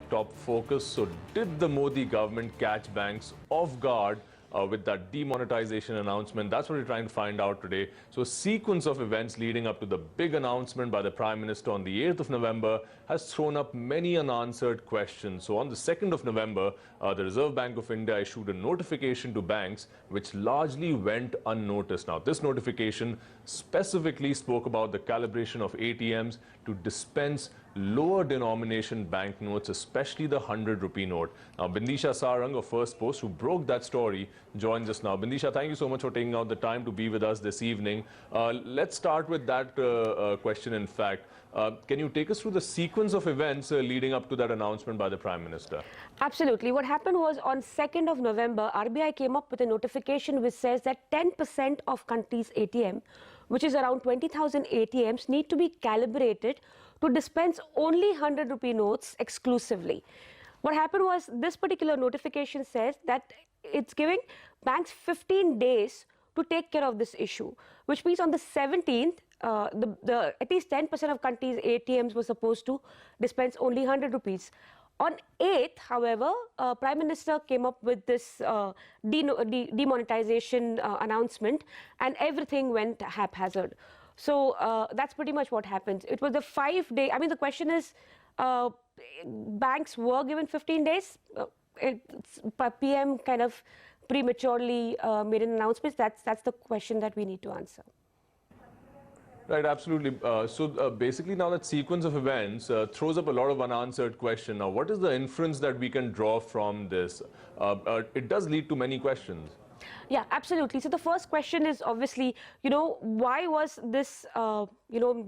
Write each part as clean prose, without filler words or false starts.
Top focus. So did the Modi government catch banks off guard with that demonetization announcement? That's what we're trying to find out today. So a sequence of events leading up to the big announcement by the Prime Minister on the 8th of November has thrown up many unanswered questions. So on the 2nd of November, the Reserve Bank of India issued a notification to banks which largely went unnoticed. Now, this notification specifically spoke about the calibration of ATMs to dispense lower denomination banknotes, especially the 100 rupee note. Now, Bindisha Sarang of Firstpost, who broke that story, joins us now. Bindisha, thank you so much for taking out the time to be with us this evening. Let's start with that question, in fact. Can you take us through the sequence of events leading up to that announcement by the Prime Minister? Absolutely. What happened was on 2nd of November, RBI came up with a notification which says that 10% of country's ATM, which is around 20,000 ATMs, need to be calibrated to dispense only 100 rupee notes exclusively. What happened was this particular notification says that it's giving banks 15 days to take care of this issue, which means on the 17th, at least 10% of countries' ATMs were supposed to dispense only 100 rupees. On 8th, however, Prime Minister came up with this demonetization announcement, and everything went haphazard. So that's pretty much what happened. It was a 5-day. I mean, the question is, banks were given 15 days. PM kind of prematurely made an announcement. That's the question that we need to answer. Right, absolutely. Basically now that sequence of events throws up a lot of unanswered questions. Now, what is the inference that we can draw from this? It does lead to many questions. Yeah, absolutely. So the first question is obviously, why was this,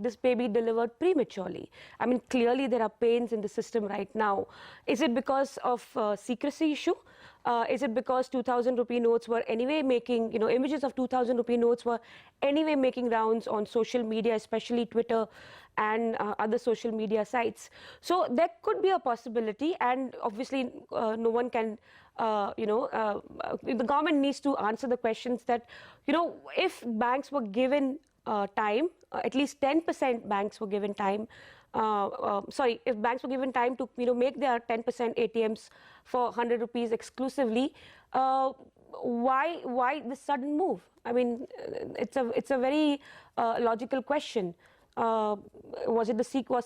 this baby delivered prematurely? I mean, clearly there are pains in the system right now. Is it because of secrecy issue? Is it because 2,000 rupee notes were anyway making, images of 2,000 rupee notes were anyway making rounds on social media, especially Twitter and other social media sites? So there could be a possibility, and obviously no one can, the government needs to answer the questions that, if banks were given time, at least 10% banks were given time, if banks were given time to make their 10% ATMs for 100 rupees exclusively, why this sudden move? I mean, it's a very logical question. Was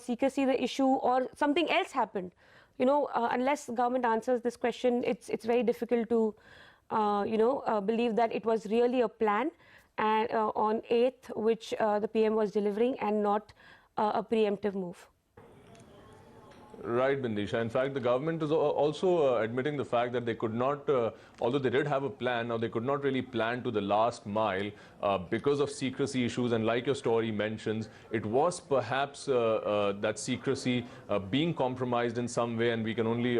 secrecy the issue, or something else happened? Unless the government answers this question, it's very difficult to believe that it was really a plan and on 8th which the PM was delivering, and not a preemptive move. Right, Bindisha. In fact, the government is also admitting the fact that they could not, although they did have a plan, now they could not really plan to the last mile because of secrecy issues. And like your story mentions, it was perhaps that secrecy being compromised in some way, and we can only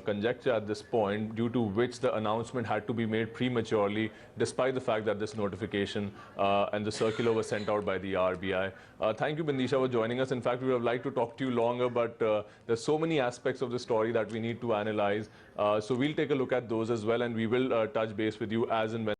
conjecture at this point, due to which the announcement had to be made prematurely, despite the fact that this notification and the circular was sent out by the RBI. Thank you, Bindisha, for joining us. In fact, we would have liked to talk to you longer, but there's so many aspects of the story that we need to analyze. So we'll take a look at those as well, and we will touch base with you as and when